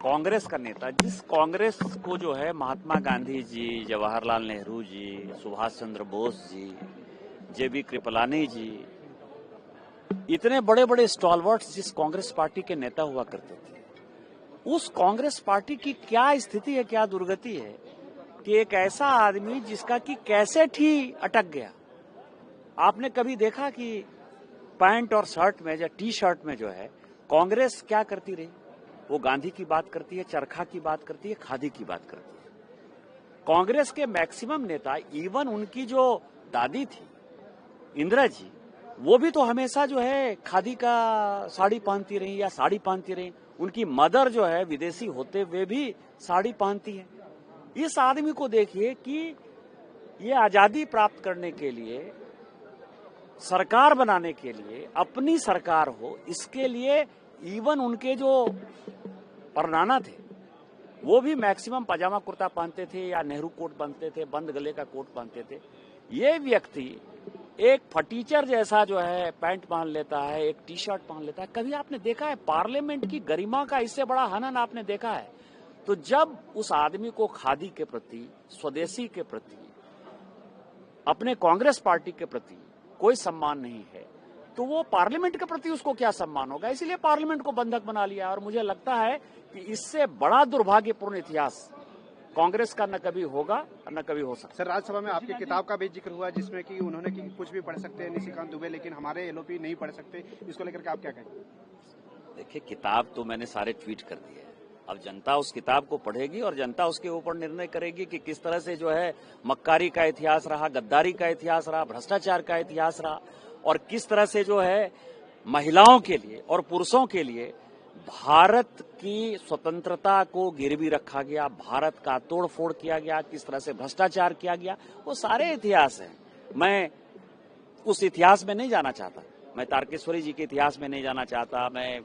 कांग्रेस का नेता, जिस कांग्रेस को जो है महात्मा गांधी जी, जवाहरलाल नेहरू जी, सुभाष चंद्र बोस जी, जेबी कृपलानी जी, इतने बड़े बड़े स्टॉलवर्ड्स जिस कांग्रेस पार्टी के नेता हुआ करते थे, उस कांग्रेस पार्टी की क्या स्थिति है, क्या दुर्गति है कि एक ऐसा आदमी जिसका कि कैसेट ही अटक गया। आपने कभी देखा कि पैंट और शर्ट में या टी शर्ट में जो है कांग्रेस क्या करती रही? वो गांधी की बात करती है, चरखा की बात करती है, खादी की बात करती है। कांग्रेस के मैक्सिमम नेता, इवन उनकी जो दादी थी इंदिरा जी, वो भी तो हमेशा जो है खादी का साड़ी पहनती रही या साड़ी पहनती रही। उनकी मदर जो है विदेशी होते हुए भी साड़ी पहनती है। इस आदमी को देखिए कि ये आजादी प्राप्त करने के लिए, सरकार बनाने के लिए, अपनी सरकार हो, इसके लिए इवन उनके जो परनाना थे वो भी मैक्सिमम पजामा कुर्ता पहनते थे या नेहरू कोट पहनते थे, बंद गले का कोट पहनते थे। ये व्यक्ति एक फटीचर जैसा जो है पैंट पहन लेता है, एक टी शर्ट पहन लेता है। कभी आपने देखा है पार्लियामेंट की गरिमा का इससे बड़ा हनन आपने देखा है? तो जब उस आदमी को खादी के प्रति, स्वदेशी के प्रति, अपने कांग्रेस पार्टी के प्रति कोई सम्मान नहीं है, तो वो पार्लियामेंट के प्रति उसको क्या सम्मान होगा? इसलिए पार्लियामेंट को बंधक बना लिया। और मुझे लगता है कि इससे बड़ा दुर्भाग्यपूर्ण इतिहास कांग्रेस का न कभी होगा और न कभी हो सकता। सर, राज्यसभा में आपकी किताब का भी जिक्र हुआ जिसमें कि उन्होंने कि कुछ भी पढ़ सकते हैं निशिकांत दुबे, लेकिन हमारे एलओपी नहीं पढ़ सकते। इसको लेकर के आप क्या कहेंगे? देखिए, किताब तो मैंने सारे ट्वीट कर दिए। अब जनता उस किताब को पढ़ेगी और जनता उसके ऊपर निर्णय करेगी कि किस तरह से जो है मक्कारी का इतिहास रहा, गद्दारी का इतिहास रहा, भ्रष्टाचार का इतिहास रहा, और किस तरह से जो है महिलाओं के लिए और पुरुषों के लिए भारत की स्वतंत्रता को गिरवी रखा गया, भारत का तोड़फोड़ किया गया, किस तरह से भ्रष्टाचार किया गया, वो सारे इतिहास हैं। मैं उस इतिहास में नहीं जाना चाहता, मैं तारकेश्वरी जी के इतिहास में नहीं जाना चाहता, मैं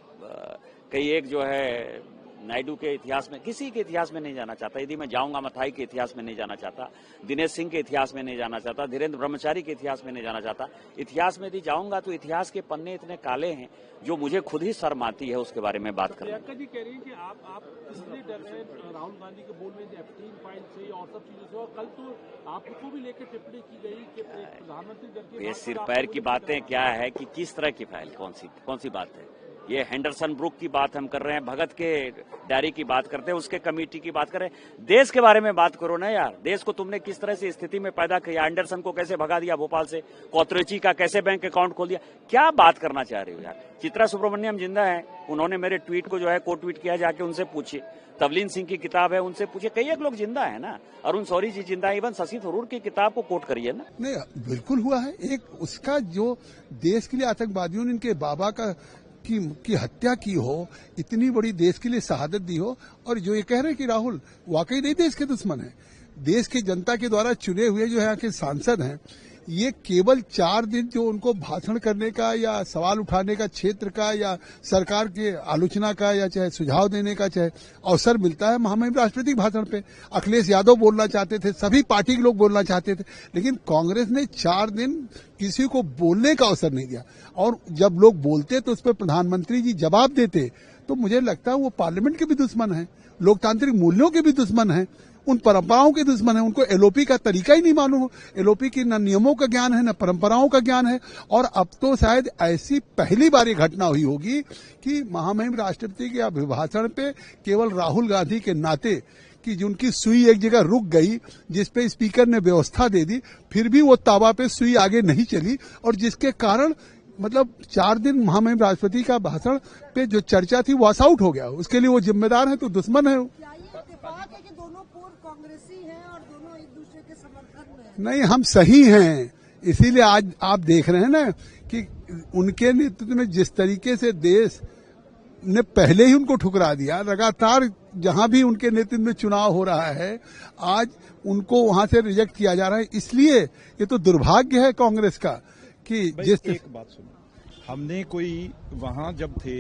कई एक जो है नायडू के इतिहास में, किसी के इतिहास में नहीं जाना चाहता। यदि मैं जाऊंगा मथाई के इतिहास में नहीं जाना चाहता, दिनेश सिंह के इतिहास में नहीं जाना चाहता, धीरेन्द्र ब्रह्मचारी के इतिहास में नहीं जाना चाहता। इतिहास में यदि जाऊंगा तो इतिहास के पन्ने इतने काले हैं जो मुझे खुद ही शर्म आती है उसके बारे में बात करना। प्रियंका जी कह रही है कि आप इसलिए डर रहे हैं राहुल गांधी के बोल में एप्टीन फाइल से और सब चीजों से, और कल तो आपको भी लेकर टिप्पणी की गई कि प्रधानमंत्री ये सिर पैर की बातें क्या है कि किस तरह की फाइल, कौन सी बात है? ये हेंडरसन ब्रुक की बात हम कर रहे हैं, भगत के डायरी की बात करते हैं, उसके कमेटी की बात कर रहे हैं। देश के बारे में बात करो ना यार। देश को तुमने किस तरह से स्थिति में पैदा किया, एंडरसन को कैसे भगा दिया भोपाल से, कोतरेची का कैसे बैंक अकाउंट खोल दिया, क्या बात करना चाह रहे हो यार? चित्रा सुब्रमण्यम जिंदा है, उन्होंने मेरे ट्वीट को जो है कोट ट्वीट किया, जाके उनसे पूछिए। तवलीन सिंह की किताब है, उनसे पूछिए। कई एक लोग जिंदा है ना, अरुण शौरी जी जिंदा है, इवन शशि थरूर की किताब को कोट करिए ना। नहीं, बिल्कुल हुआ है। एक उसका जो देश के लिए आतंकवादियों ने इनके बाबा का की हत्या की हो, इतनी बड़ी देश के लिए शहादत दी हो, और जो ये कह रहे हैं कि राहुल वाकई नहीं देश के दुश्मन है, देश की जनता के द्वारा चुने हुए जो यहाँ के सांसद हैं, ये केवल 4 दिन जो उनको भाषण करने का या सवाल उठाने का, क्षेत्र का या सरकार के आलोचना का या चाहे सुझाव देने का चाहे अवसर मिलता है महामहिम राष्ट्रपति भाषण पे। अखिलेश यादव बोलना चाहते थे, सभी पार्टी के लोग बोलना चाहते थे, लेकिन कांग्रेस ने 4 दिन किसी को बोलने का अवसर नहीं दिया। और जब लोग बोलते तो उस पर प्रधानमंत्री जी जवाब देते, तो मुझे लगता है वो पार्लियामेंट के भी दुश्मन है, लोकतांत्रिक मूल्यों के भी दुश्मन है, उन परंपराओं के दुश्मन है। उनको एलओपी का तरीका ही नहीं मालूम, एलओपी की न नियमों का ज्ञान है न परंपराओं का ज्ञान है। और अब तो शायद ऐसी पहली बार ये घटना हुई होगी कि महामहिम राष्ट्रपति के अभिभाषण पे केवल राहुल गांधी के नाते कि जिनकी सुई एक जगह रुक गई, जिसपे स्पीकर ने व्यवस्था दे दी, फिर भी वो तावा पे सुई आगे नहीं चली, और जिसके कारण मतलब 4 दिन महामहिम राष्ट्रपति का भाषण पे जो चर्चा थी वॉश आउट हो गया। उसके लिए वो जिम्मेदार है तो दुश्मन है। नहीं, हम सही हैं, इसीलिए आज आप देख रहे हैं ना कि उनके नेतृत्व में जिस तरीके से देश ने पहले ही उनको ठुकरा दिया, लगातार जहां भी उनके नेतृत्व में चुनाव हो रहा है, आज उनको वहां से रिजेक्ट किया जा रहा है। इसलिए ये तो दुर्भाग्य है कांग्रेस का कि जिस एक बात सुनो, हमने कोई वहां जब थे,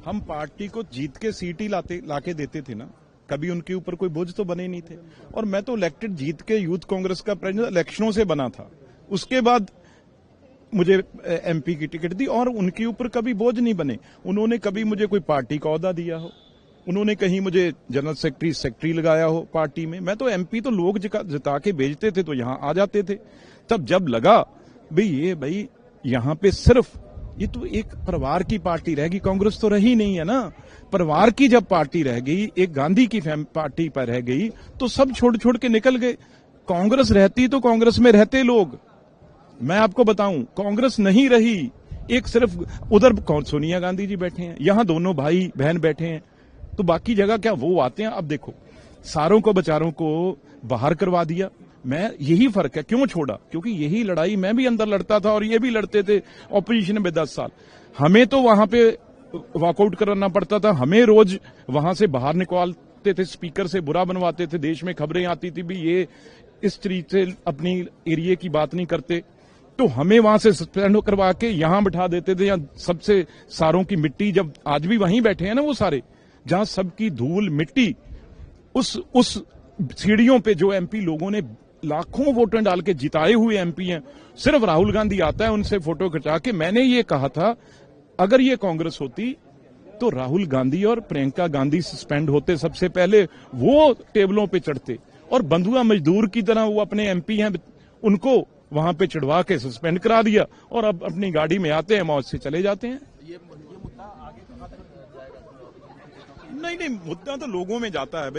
हम पार्टी को जीत के सीट ही लाके देते थे ना, कभी उनके ऊपर कोई बोझ तो बने नहीं थे। और मैं तो इलेक्टेड जीत के यूथ कांग्रेस का प्रेसिडेंट इलेक्शनों से बना था, उसके बाद मुझे एमपी की टिकट दी, और उनके ऊपर कभी बोझ नहीं बने। उन्होंने कभी मुझे कोई पार्टी का ओहदा दिया हो, उन्होंने कहीं मुझे जनरल सेक्रेटरी लगाया हो पार्टी में। मैं तो एमपी तो लोग जिता के भेजते थे तो यहां आ जाते थे। तब जब लगा भाई यहां पे सिर्फ ये तो एक परिवार की पार्टी रहेगी, कांग्रेस तो रही नहीं है ना। परिवार की जब पार्टी रह गई, एक गांधी की पार्टी पर रह गई, तो सब छोड़ छोड़ के निकल गए। कांग्रेस रहती तो कांग्रेस में रहते लोग। मैं आपको बताऊं, कांग्रेस नहीं रही, एक सिर्फ उधर सोनिया गांधी जी बैठे हैं, यहां दोनों भाई बहन बैठे हैं, तो बाकी जगह क्या वो आते हैं। अब देखो, सारों को बेचारों को बाहर करवा दिया। मैं यही फर्क है, क्यों छोड़ा? क्योंकि यही लड़ाई मैं भी अंदर लड़ता था और ये भी लड़ते थे ऑपोजिशन में 10 साल। हमें तो वहां पे वॉकआउट करना पड़ता था, हमें रोज वहां से बाहर निकालते थे, स्पीकर से बुरा बनवाते थे, देश में खबरें आती थी भी ये इस तरीके से अपनी एरिया की बात नहीं करते, तो हमें वहां से सस्पेंड करवा के यहां बिठा देते थे। या सबसे सारों की मिट्टी, जब आज भी वहीं बैठे हैं ना वो सारे, जहां सबकी धूल मिट्टी, उस सीढ़ियों पे जो एमपी लोगों ने लाखों वोटर डाल के जिताए हुए एमपी हैं, सिर्फ राहुल गांधी आता है उनसे फोटो खिंचा के। मैंने ये कहा था, अगर ये कांग्रेस होती तो राहुल गांधी और प्रियंका गांधी सस्पेंड होते सबसे पहले, वो टेबलों पे चढ़ते, और बंधुआ मजदूर की तरह वो अपने एमपी हैं उनको वहां पे चढ़वा के सस्पेंड करा दिया, और अब अपनी गाड़ी में आते हैं, मौज से चले जाते हैं। ये मुद्दा आगे कहां तक जाएगा? नहीं, मुद्दा तो लोगों में जाता है भाई।